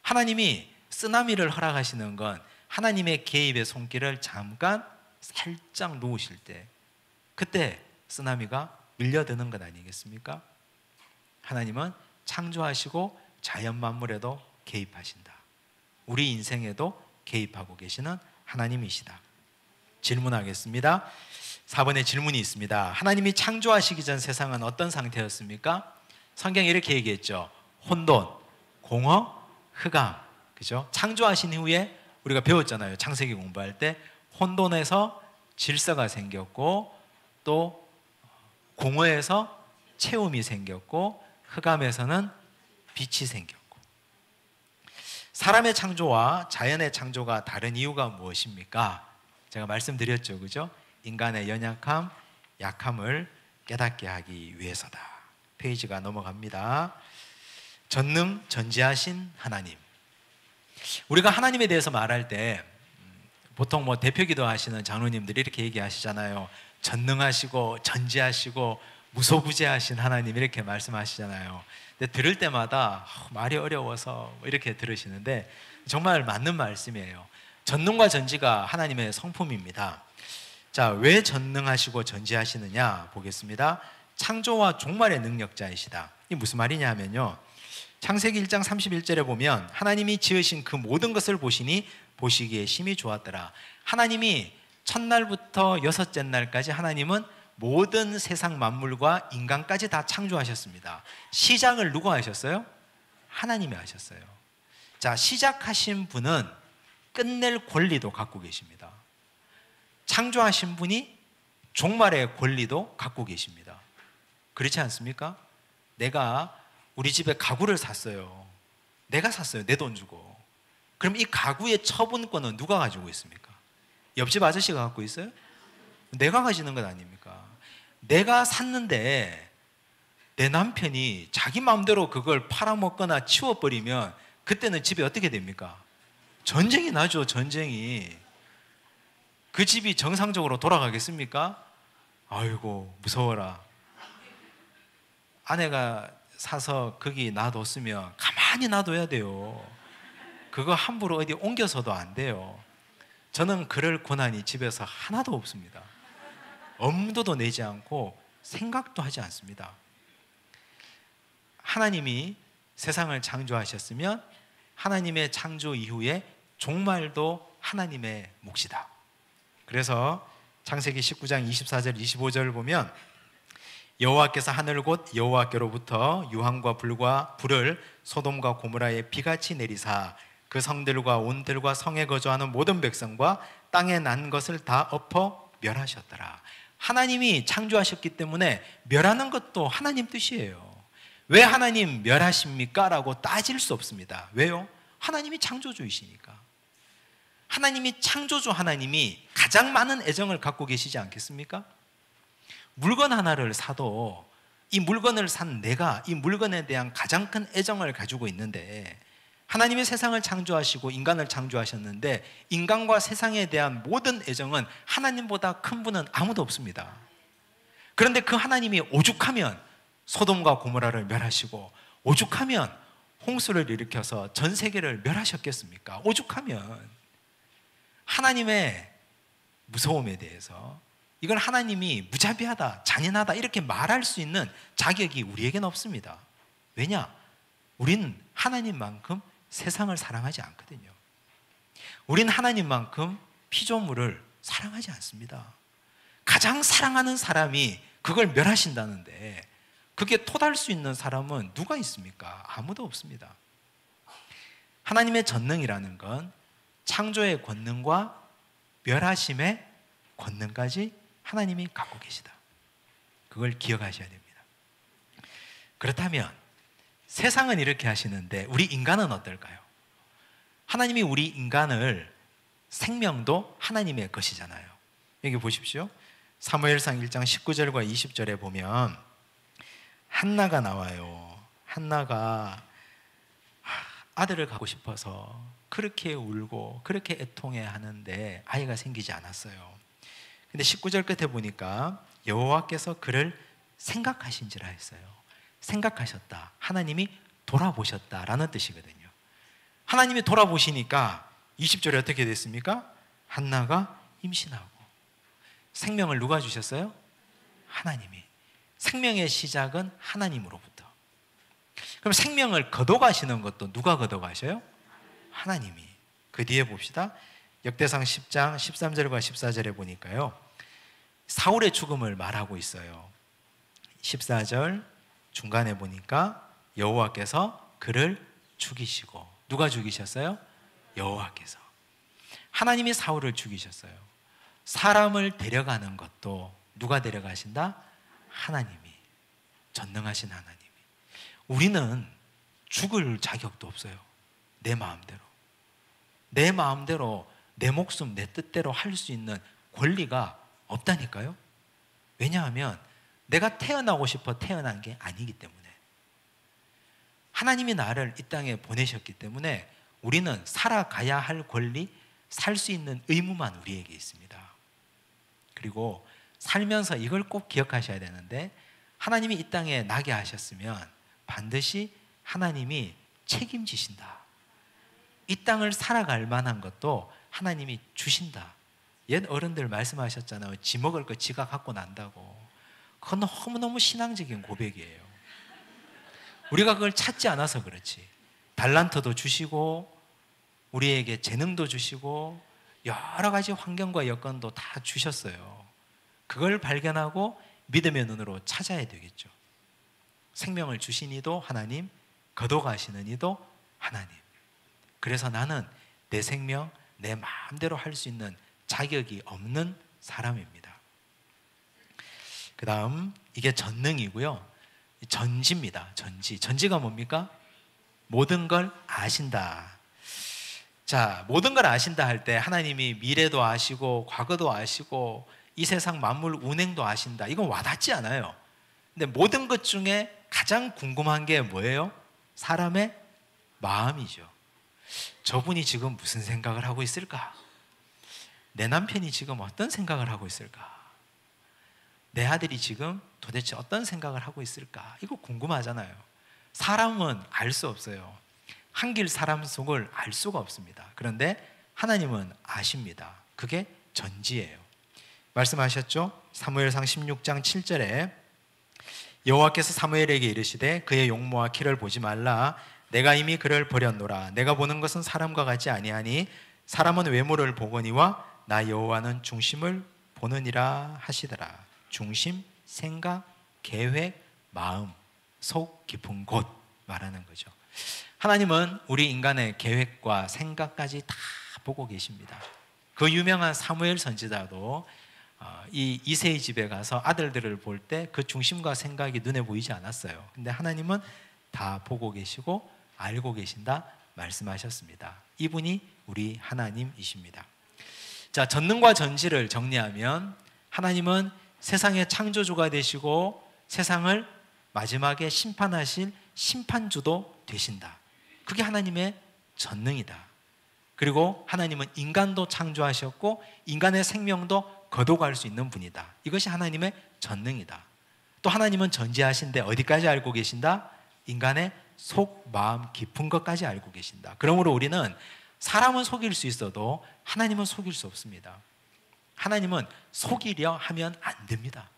하나님이 쓰나미를 허락하시는 건 하나님의 개입의 손길을 잠깐 살짝 놓으실 때, 그때 쓰나미가 밀려드는 것 아니겠습니까? 하나님은 창조하시고 자연 만물에도 개입하신다. 우리 인생에도 개입하고 계시는 하나님이시다. 질문하겠습니다. 4번에 질문이 있습니다. 하나님이 창조하시기 전 세상은 어떤 상태였습니까? 성경이 이렇게 얘기했죠. 혼돈, 공허, 흑암. 그죠? 창조하신 이후에 우리가 배웠잖아요. 창세기 공부할 때 혼돈에서 질서가 생겼고, 또 공허에서 채움이 생겼고, 흑암에서는 빛이 생겼고. 사람의 창조와 자연의 창조가 다른 이유가 무엇입니까? 제가 말씀드렸죠. 그죠? 인간의 연약함, 약함을 깨닫게 하기 위해서다. 페이지가 넘어갑니다. 전능 전지하신 하나님. 우리가 하나님에 대해서 말할 때 보통 대표기도 하시는 장로님들이 이렇게 얘기하시잖아요. 전능하시고 전지하시고 무소부재하신 하나님, 이렇게 말씀하시잖아요. 근데 들을 때마다 말이 어려워서 이렇게 들으시는데 정말 맞는 말씀이에요. 전능과 전지가 하나님의 성품입니다. 자, 왜 전능하시고 전지하시느냐 보겠습니다. 창조와 종말의 능력자이시다. 이게 무슨 말이냐 하면요, 창세기 1장 31절에 보면 하나님이 지으신 그 모든 것을 보시니 보시기에 심히 좋았더라. 하나님이 첫날부터 여섯째 날까지 하나님은 모든 세상 만물과 인간까지 다 창조하셨습니다. 시작을 누가 하셨어요? 하나님이 하셨어요. 자, 시작하신 분은 끝낼 권리도 갖고 계십니다. 창조하신 분이 종말의 권리도 갖고 계십니다. 그렇지 않습니까? 내가 우리 집에 가구를 샀어요. 내가 샀어요. 내 돈 주고. 그럼 이 가구의 처분권은 누가 가지고 있습니까? 옆집 아저씨가 갖고 있어요? 내가 가지는 것 아닙니까? 내가 샀는데 내 남편이 자기 마음대로 그걸 팔아먹거나 치워버리면 그때는 집에 어떻게 됩니까? 전쟁이 나죠. 전쟁이. 그 집이 정상적으로 돌아가겠습니까? 아이고 무서워라. 아내가 사서 거기 놔뒀으면 가만히 놔둬야 돼요. 그거 함부로 어디 옮겨서도 안 돼요. 저는 그럴 권한이 집에서 하나도 없습니다. 엄두도 내지 않고 생각도 하지 않습니다. 하나님이 세상을 창조하셨으면 하나님의 창조 이후에 종말도 하나님의 몫이다. 그래서 창세기 19장 24절 25절을 보면 여호와께서 하늘 곧 여호와께로부터 유황과 불을 소돔과 고모라에 비같이 내리사 그 성들과 온 들과 성에 거주하는 모든 백성과 땅에 난 것을 다 엎어 멸하셨더라. 하나님이 창조하셨기 때문에 멸하는 것도 하나님 뜻이에요. 왜 하나님 멸하십니까? 라고 따질 수 없습니다. 왜요? 하나님이 창조주이시니까. 하나님이 창조주, 하나님이 가장 많은 애정을 갖고 계시지 않겠습니까? 물건 하나를 사도 이 물건을 산 내가 이 물건에 대한 가장 큰 애정을 가지고 있는데, 하나님의 세상을 창조하시고 인간을 창조하셨는데 인간과 세상에 대한 모든 애정은 하나님보다 큰 분은 아무도 없습니다. 그런데 그 하나님이 오죽하면 소돔과 고모라를 멸하시고 오죽하면 홍수를 일으켜서 전 세계를 멸하셨겠습니까? 오죽하면. 하나님의 무서움에 대해서, 이걸 하나님이 무자비하다, 잔인하다 이렇게 말할 수 있는 자격이 우리에게는 없습니다. 왜냐? 우린 하나님만큼 세상을 사랑하지 않거든요. 우린 하나님만큼 피조물을 사랑하지 않습니다. 가장 사랑하는 사람이 그걸 멸하신다는데 그게 토달 수 있는 사람은 누가 있습니까? 아무도 없습니다. 하나님의 전능이라는 건 창조의 권능과 멸하심의 권능까지 하나님이 갖고 계시다. 그걸 기억하셔야 됩니다. 그렇다면 세상은 이렇게 하시는데 우리 인간은 어떨까요? 하나님이 우리 인간을, 생명도 하나님의 것이잖아요. 여기 보십시오. 사무엘상 1장 19절과 20절에 보면 한나가 나와요. 한나가 아들을 갖고 싶어서 그렇게 울고 그렇게 애통해 하는데 아이가 생기지 않았어요. 근데 19절 끝에 보니까 여호와께서 그를 생각하신지라 했어요. 생각하셨다. 하나님이 돌아보셨다라는 뜻이거든요. 하나님이 돌아보시니까 20절에 어떻게 됐습니까? 한나가 임신하고. 생명을 누가 주셨어요? 하나님이. 생명의 시작은 하나님으로부터. 그럼 생명을 거둬가시는 것도 누가 거둬가셔요? 하나님이. 그 뒤에 봅시다. 역대상 10장 13절과 14절에 보니까요, 사울의 죽음을 말하고 있어요. 14절 중간에 보니까 여호와께서 그를 죽이시고. 누가 죽이셨어요? 여호와께서. 하나님이 사울을 죽이셨어요. 사람을 데려가는 것도 누가 데려가신다? 하나님이. 전능하신 하나님이. 우리는 죽을 자격도 없어요. 내 마음대로. 내 마음대로 내 목숨 내 뜻대로 할 수 있는 권리가 없다니까요. 왜냐하면 내가 태어나고 싶어 태어난 게 아니기 때문에. 하나님이 나를 이 땅에 보내셨기 때문에 우리는 살아가야 할 권리, 살 수 있는 의무만 우리에게 있습니다. 그리고 살면서 이걸 꼭 기억하셔야 되는데, 하나님이 이 땅에 나게 하셨으면 반드시 하나님이 책임지신다. 이 땅을 살아갈 만한 것도 하나님이 주신다. 옛 어른들 말씀하셨잖아요. 지 먹을 거 지가 갖고 난다고. 그건 너무너무 신앙적인 고백이에요. 우리가 그걸 찾지 않아서 그렇지. 달란트도 주시고 우리에게 재능도 주시고 여러 가지 환경과 여건도 다 주셨어요. 그걸 발견하고 믿음의 눈으로 찾아야 되겠죠. 생명을 주신 이도 하나님, 거둬가시는 이도 하나님. 그래서 나는 내 생명, 내 마음대로 할 수 있는 자격이 없는 사람입니다. 그 다음, 이게 전능이고요. 전지입니다. 전지. 전지가 뭡니까? 모든 걸 아신다. 자, 모든 걸 아신다 할 때 하나님이 미래도 아시고 과거도 아시고 이 세상 만물 운행도 아신다. 이건 와닿지 않아요. 근데 모든 것 중에 가장 궁금한 게 뭐예요? 사람의 마음이죠. 저분이 지금 무슨 생각을 하고 있을까? 내 남편이 지금 어떤 생각을 하고 있을까? 내 아들이 지금 도대체 어떤 생각을 하고 있을까? 이거 궁금하잖아요. 사람은 알 수 없어요. 한길 사람 속을 알 수가 없습니다. 그런데 하나님은 아십니다. 그게 전지예요. 말씀하셨죠? 사무엘상 16장 7절에 여호와께서 사무엘에게 이르시되 그의 용모와 키를 보지 말라. 내가 이미 그를 버렸노라. 내가 보는 것은 사람과 같지 아니하니 사람은 외모를 보거니와 나 여호와는 중심을 보느니라 하시더라. 중심, 생각, 계획, 마음, 속 깊은 곳 말하는 거죠. 하나님은 우리 인간의 계획과 생각까지 다 보고 계십니다. 그 유명한 사무엘 선지자도 이 이새의 집에 가서 아들들을 볼 때 그 중심과 생각이 눈에 보이지 않았어요. 근데 하나님은 다 보고 계시고 알고 계신다 말씀하셨습니다. 이분이 우리 하나님이십니다. 자, 전능과 전지를 정리하면 하나님은 세상의 창조주가 되시고 세상을 마지막에 심판하실 심판주도 되신다. 그게 하나님의 전능이다. 그리고 하나님은 인간도 창조하셨고 인간의 생명도 거둬갈 수 있는 분이다. 이것이 하나님의 전능이다. 또 하나님은 전지하신데 어디까지 알고 계신다? 인간의 속, 마음 깊은 것까지 알고 계신다. 그러므로 우리는 사람은 속일 수 있어도 하나님은 속일 수 없습니다. 하나님은 속이려 하면 안 됩니다.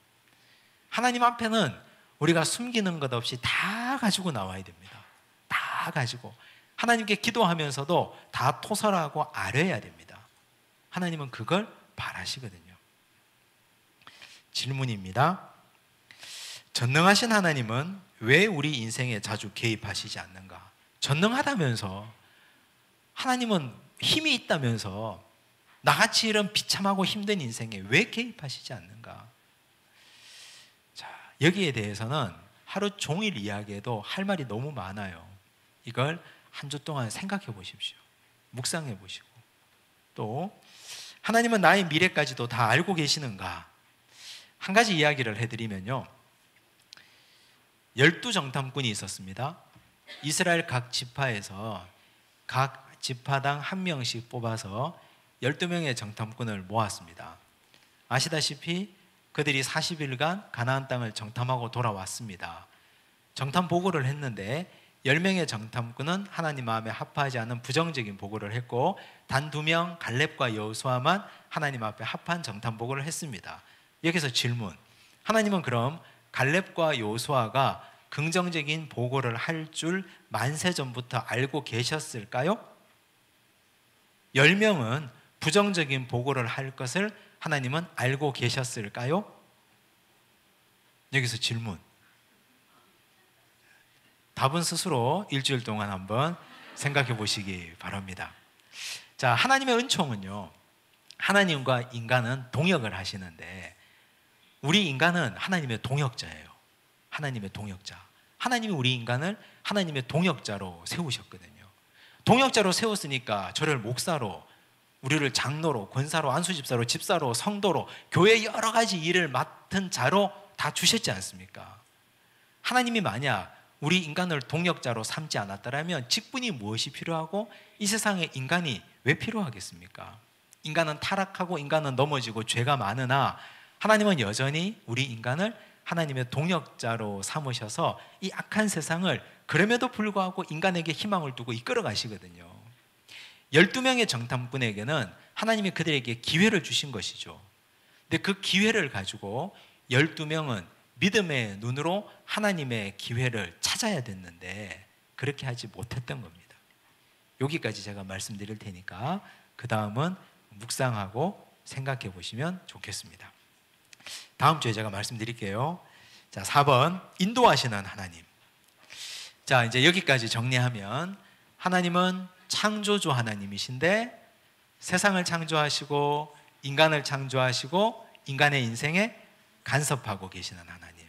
하나님 앞에는 우리가 숨기는 것 없이 다 가지고 나와야 됩니다. 다 가지고 하나님께 기도하면서도 다 토설하고 아뢰야 됩니다. 하나님은 그걸 바라시거든요. 질문입니다. 전능하신 하나님은 왜 우리 인생에 자주 개입하시지 않는가? 전능하다면서 하나님은 힘이 있다면서 나같이 이런 비참하고 힘든 인생에 왜 개입하시지 않는가? 자, 여기에 대해서는 하루 종일 이야기해도 할 말이 너무 많아요. 이걸 한 주 동안 생각해 보십시오. 묵상해 보시고, 또 하나님은 나의 미래까지도 다 알고 계시는가? 한 가지 이야기를 해드리면요, 12정탐꾼이 있었습니다. 이스라엘 각 지파에서 각 지파당 한 명씩 뽑아서 12명의 정탐꾼을 모았습니다. 아시다시피 그들이 40일간 가나안 땅을 정탐하고 돌아왔습니다. 정탐 보고를 했는데 10명의 정탐꾼은 하나님 마음에 합하지 않은 부정적인 보고를 했고, 단 2명 갈렙과 여호수아만 하나님 앞에 합한 정탐 보고를 했습니다. 여기서 질문, 하나님은 그럼 갈렙과 여호수아가 긍정적인 보고를 할 줄 만세 전부터 알고 계셨을까요? 10명은 부정적인 보고를 할 것을 하나님은 알고 계셨을까요? 여기서 질문. 답은 스스로 일주일 동안 한번 생각해 보시기 바랍니다. 자, 하나님의 은총은요, 하나님과 인간은 동역을 하시는데, 우리 인간은 하나님의 동역자예요. 하나님의 동역자. 하나님이 우리 인간을 하나님의 동역자로 세우셨거든요. 동역자로 세웠으니까 저를 목사로, 우리를 장로로, 권사로, 안수집사로, 집사로, 성도로, 교회 여러 가지 일을 맡은 자로 다 주셨지 않습니까? 하나님이 만약 우리 인간을 동역자로 삼지 않았더라면 직분이 무엇이 필요하고 이 세상에 인간이 왜 필요하겠습니까? 인간은 타락하고 인간은 넘어지고 죄가 많으나 하나님은 여전히 우리 인간을 하나님의 동역자로 삼으셔서 이 악한 세상을 그럼에도 불구하고 인간에게 희망을 두고 이끌어 가시거든요. 12명의 정탐꾼에게는 하나님이 그들에게 기회를 주신 것이죠. 근데 그 기회를 가지고 12명은 믿음의 눈으로 하나님의 기회를 찾아야 됐는데 그렇게 하지 못했던 겁니다. 여기까지 제가 말씀드릴 테니까 그 다음은 묵상하고 생각해 보시면 좋겠습니다. 다음 주에 제가 말씀드릴게요. 자, 4번, 인도하시는 하나님. 자, 이제 여기까지 정리하면 하나님은 창조주 하나님이신데 세상을 창조하시고 인간을 창조하시고 인간의 인생에 간섭하고 계시는 하나님,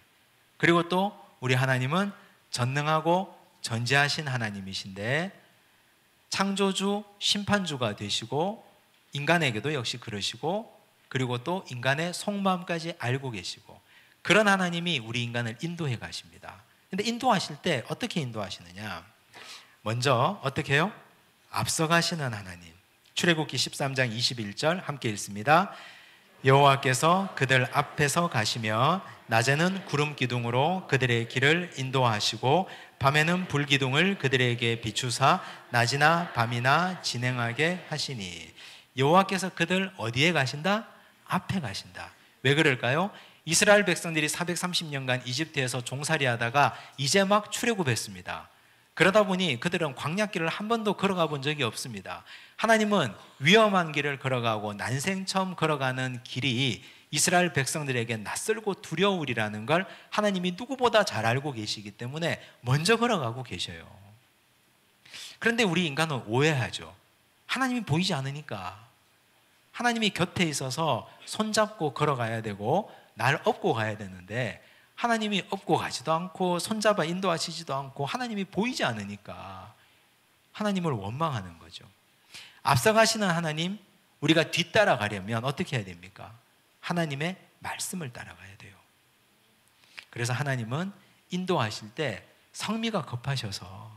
그리고 또 우리 하나님은 전능하고 전지하신 하나님이신데 창조주, 심판주가 되시고 인간에게도 역시 그러시고, 그리고 또 인간의 속마음까지 알고 계시고, 그런 하나님이 우리 인간을 인도해 가십니다. 근데 인도하실 때 어떻게 인도하시느냐? 먼저 어떻게 해요? 앞서가시는 하나님. 출애굽기 13장 21절 함께 읽습니다. 여호와께서 그들 앞에서 가시며 낮에는 구름 기둥으로 그들의 길을 인도하시고 밤에는 불 기둥을 그들에게 비추사 낮이나 밤이나 진행하게 하시니. 여호와께서 그들 어디에 가신다? 앞에 가신다. 왜 그럴까요? 이스라엘 백성들이 430년간 이집트에서 종살이하다가 이제 막 출애굽했습니다. 그러다 보니 그들은 광야길을 한 번도 걸어가 본 적이 없습니다. 하나님은 위험한 길을 걸어가고 난생 처음 걸어가는 길이 이스라엘 백성들에게 낯설고 두려우리라는 걸 하나님이 누구보다 잘 알고 계시기 때문에 먼저 걸어가고 계셔요. 그런데 우리 인간은 오해하죠. 하나님이 보이지 않으니까. 하나님이 곁에 있어서 손잡고 걸어가야 되고 날 업고 가야 되는데 하나님이 업고 가지도 않고 손잡아 인도하시지도 않고 하나님이 보이지 않으니까 하나님을 원망하는 거죠. 앞서가시는 하나님, 우리가 뒤따라가려면 어떻게 해야 됩니까? 하나님의 말씀을 따라가야 돼요. 그래서 하나님은 인도하실 때 성미가 급하셔서,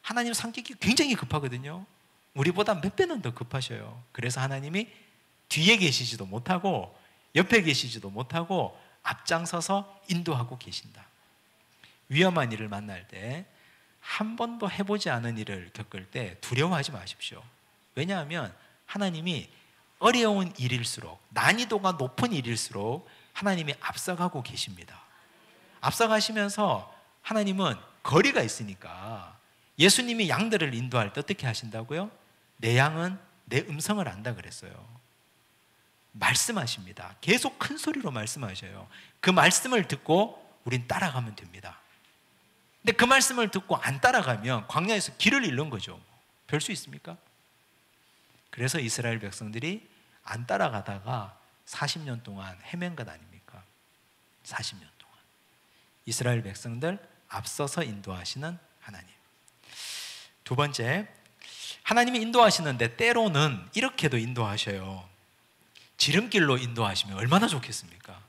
하나님 성격이 굉장히 급하거든요. 우리보다 몇 배는 더 급하셔요. 그래서 하나님이 뒤에 계시지도 못하고 옆에 계시지도 못하고 앞장서서 인도하고 계신다. 위험한 일을 만날 때, 한 번도 해보지 않은 일을 겪을 때 두려워하지 마십시오. 왜냐하면 하나님이 어려운 일일수록, 난이도가 높은 일일수록 하나님이 앞서가고 계십니다. 앞서가시면서 하나님은 거리가 있으니까 예수님이 양들을 인도할 때 어떻게 하신다고요? 내 양은 내 음성을 안다 그랬어요. 말씀하십니다. 계속 큰 소리로 말씀하셔요. 그 말씀을 듣고 우린 따라가면 됩니다. 근데 그 말씀을 듣고 안 따라가면 광야에서 길을 잃는 거죠. 별 수 있습니까? 그래서 이스라엘 백성들이 안 따라가다가 40년 동안 헤맨 것 아닙니까? 40년 동안 이스라엘 백성들 앞서서 인도하시는 하나님. 두 번째, 하나님이 인도하시는데 때로는 이렇게도 인도하셔요. 지름길로 인도하시면 얼마나 좋겠습니까?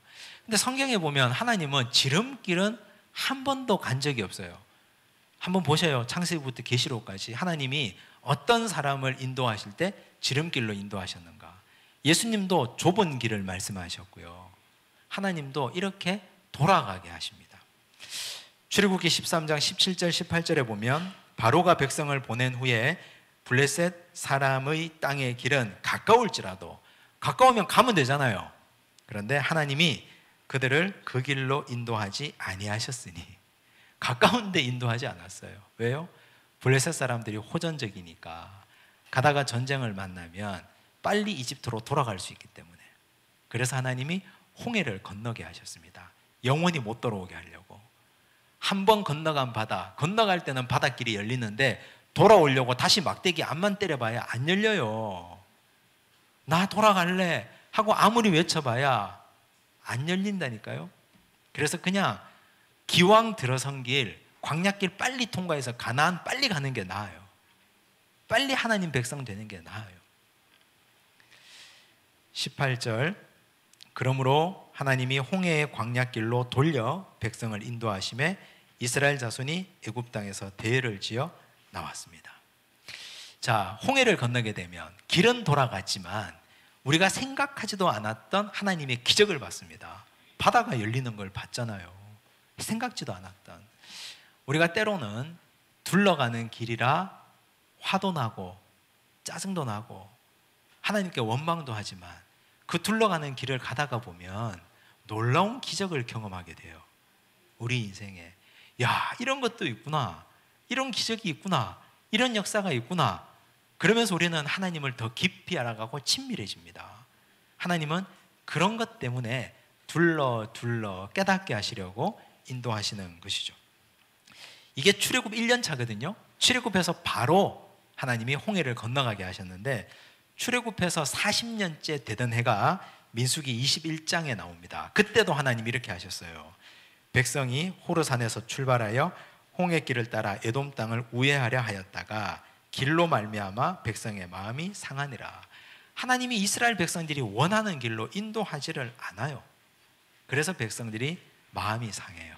근데 성경에 보면 하나님은 지름길은 한 번도 간 적이 없어요. 한번 보셔요. 창세기부터 계시록까지 하나님이 어떤 사람을 인도하실 때 지름길로 인도하셨는가. 예수님도 좁은 길을 말씀하셨고요. 하나님도 이렇게 돌아가게 하십니다. 출애굽기 13장 17절 18절에 보면 바로가 백성을 보낸 후에 블레셋 사람의 땅의 길은 가까울지라도, 가까우면 가면 되잖아요. 그런데 하나님이 그들을 그 길로 인도하지 아니하셨으니, 가까운데 인도하지 않았어요. 왜요? 블레셋 사람들이 호전적이니까 가다가 전쟁을 만나면 빨리 이집트로 돌아갈 수 있기 때문에. 그래서 하나님이 홍해를 건너게 하셨습니다. 영원히 못 돌아오게 하려고. 한 번 건너간 바다, 건너갈 때는 바닷길이 열리는데 돌아오려고 다시 막대기 앞만 때려봐야 안 열려요. 나 돌아갈래 하고 아무리 외쳐봐야 안 열린다니까요. 그래서 그냥 기왕 들어선 길, 광야길 빨리 통과해서 가나안 빨리 가는 게 나아요. 빨리 하나님 백성 되는 게 나아요. 18절, 그러므로 하나님이 홍해의 광야길로 돌려 백성을 인도하심에 이스라엘 자손이 애굽 땅에서 대회를 지어 나왔습니다. 자, 홍해를 건너게 되면 길은 돌아갔지만 우리가 생각하지도 않았던 하나님의 기적을 봤습니다. 바다가 열리는 걸 봤잖아요. 생각지도 않았던. 우리가 때로는 둘러가는 길이라 화도 나고 짜증도 나고 하나님께 원망도 하지만 그 둘러가는 길을 가다가 보면 놀라운 기적을 경험하게 돼요. 우리 인생에 야, 이런 것도 있구나, 이런 기적이 있구나, 이런 역사가 있구나. 그러면서 우리는 하나님을 더 깊이 알아가고 친밀해집니다. 하나님은 그런 것 때문에 둘러 깨닫게 하시려고 인도하시는 것이죠. 이게 출애굽 1년 차거든요. 출애굽해서 바로 하나님이 홍해를 건너가게 하셨는데 출애굽해서 40년째 되던 해가 민수기 21장에 나옵니다. 그때도 하나님이 이렇게 하셨어요. 백성이 호르산에서 출발하여 홍해길을 따라 에돔 땅을 우회하려 하였다가 길로 말미암아 백성의 마음이 상하니라. 하나님이 이스라엘 백성들이 원하는 길로 인도하지를 않아요. 그래서 백성들이 마음이 상해요.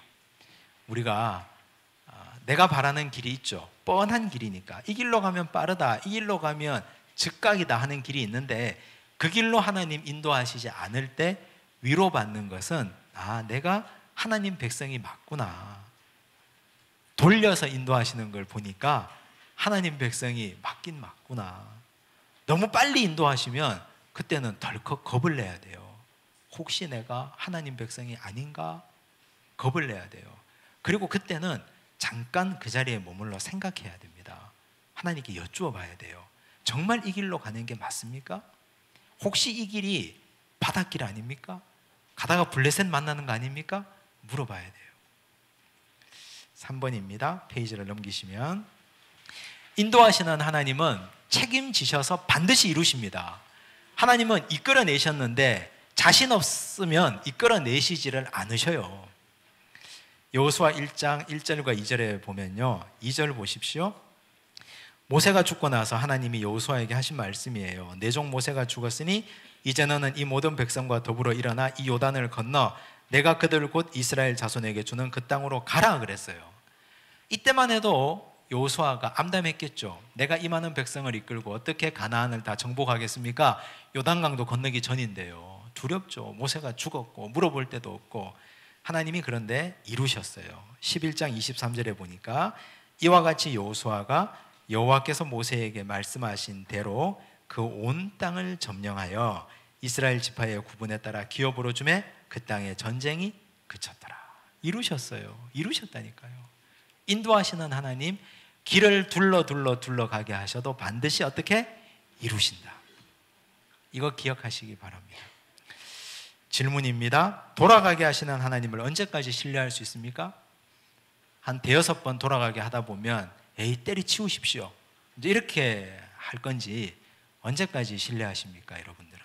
우리가 내가 바라는 길이 있죠. 뻔한 길이니까 이 길로 가면 빠르다, 이 길로 가면 즉각이다 하는 길이 있는데 그 길로 하나님 인도하시지 않을 때 위로받는 것은 내가 하나님 백성이 맞구나. 돌려서 인도하시는 걸 보니까 하나님 백성이 맞긴 맞구나. 너무 빨리 인도하시면 그때는 덜컥 겁을 내야 돼요. 혹시 내가 하나님 백성이 아닌가? 겁을 내야 돼요. 그리고 그때는 잠깐 그 자리에 머물러 생각해야 됩니다. 하나님께 여쭈어 봐야 돼요. 정말 이 길로 가는 게 맞습니까? 혹시 이 길이 바닷길 아닙니까? 가다가 블레셋 만나는 거 아닙니까? 물어봐야 돼요. 3번입니다. 페이지를 넘기시면 인도하시는 하나님은 책임지셔서 반드시 이루십니다. 하나님은 이끌어내셨는데 자신 없으면 이끌어내시지를 않으셔요. 여호수아 1장 1절과 2절에 보면요, 2절 보십시오. 모세가 죽고 나서 하나님이 여호수아에게 하신 말씀이에요. 내 종 모세가 죽었으니 이제 너는 이 모든 백성과 더불어 일어나 이 요단을 건너 내가 그들 곧 이스라엘 자손에게 주는 그 땅으로 가라 그랬어요. 이때만 해도 여호수아가 암담했겠죠. 내가 이 많은 백성을 이끌고 어떻게 가나안을 다 정복하겠습니까? 요단강도 건너기 전인데요. 두렵죠. 모세가 죽었고 물어볼 데도 없고. 하나님이 그런데 이루셨어요. 11장 23절에 보니까 이와 같이 여호수아가 여호와께서 모세에게 말씀하신 대로 그 온 땅을 점령하여 이스라엘 지파의 구분에 따라 기업으로 주매 그 땅의 전쟁이 그쳤더라. 이루셨어요. 이루셨다니까요. 인도하시는 하나님, 길을 둘러가게 하셔도 반드시 어떻게 이루신다. 이거 기억하시기 바랍니다. 질문입니다. 돌아가게 하시는 하나님을 언제까지 신뢰할 수 있습니까? 한 5번 돌아가게 하다 보면 때려치우십시오, 이제 이렇게 할 건지, 언제까지 신뢰하십니까, 여러분들은?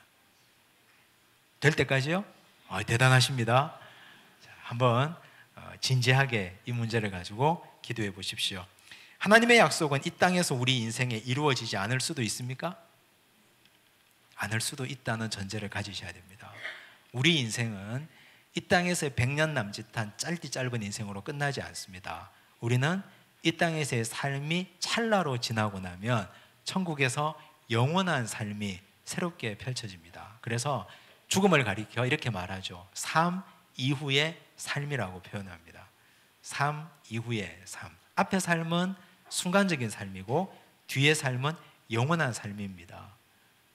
될 때까지요? 대단하십니다. 자, 한번 진지하게 이 문제를 가지고 기도해 보십시오. 하나님의 약속은 이 땅에서 우리 인생에 이루어지지 않을 수도 있습니까? 않을 수도 있다는 전제를 가지셔야 됩니다. 우리 인생은 이 땅에서의 100년 남짓한 짧은 인생으로 끝나지 않습니다. 우리는 이 땅에서의 삶이 찰나로 지나고 나면 천국에서 영원한 삶이 새롭게 펼쳐집니다. 그래서 죽음을 가리켜 이렇게 말하죠. 삶 이후의 삶이라고 표현합니다. 삶 이후의 삶. 앞의 삶은 순간적인 삶이고 뒤의 삶은 영원한 삶입니다.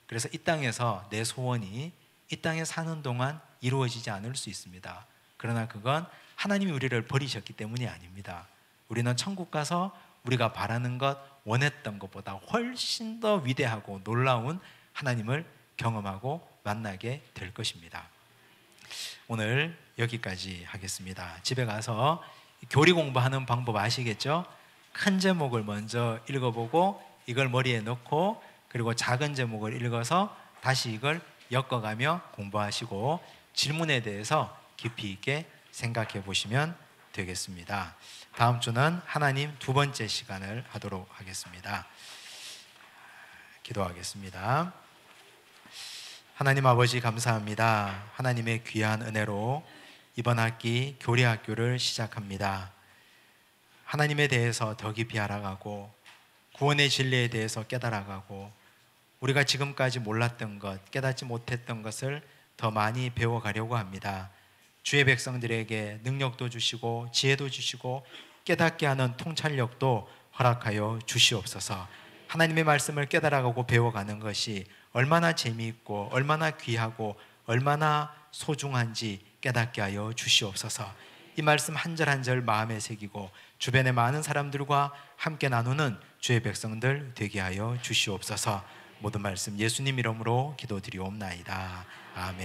그래서 이 땅에서 내 소원이 이 땅에 사는 동안 이루어지지 않을 수 있습니다. 그러나 그건 하나님이 우리를 버리셨기 때문이 아닙니다. 우리는 천국 가서 우리가 바라는 것, 원했던 것보다 훨씬 더 위대하고 놀라운 하나님을 경험하고 만나게 될 것입니다. 오늘 여기까지 하겠습니다. 집에 가서 교리 공부하는 방법 아시겠죠? 큰 제목을 먼저 읽어보고 이걸 머리에 넣고 그리고 작은 제목을 읽어서 다시 이걸 엮어가며 공부하시고 질문에 대해서 깊이 있게 생각해 보시면 되겠습니다. 다음 주는 하나님 두 번째 시간을 하도록 하겠습니다. 기도하겠습니다. 하나님 아버지 감사합니다. 하나님의 귀한 은혜로 이번 학기 교리학교를 시작합니다. 하나님에 대해서 더 깊이 알아가고 구원의 진리에 대해서 깨달아가고 우리가 지금까지 몰랐던 것, 깨닫지 못했던 것을 더 많이 배워가려고 합니다. 주의 백성들에게 능력도 주시고 지혜도 주시고 깨닫게 하는 통찰력도 허락하여 주시옵소서. 하나님의 말씀을 깨달아가고 배워가는 것이 얼마나 재미있고 얼마나 귀하고 얼마나 소중한지 깨닫게 하여 주시옵소서. 이 말씀 한 절 한 절 마음에 새기고 주변의 많은 사람들과 함께 나누는 주의 백성들 되게 하여 주시옵소서. 모든 말씀 예수님 이름으로 기도드리옵나이다. 아멘.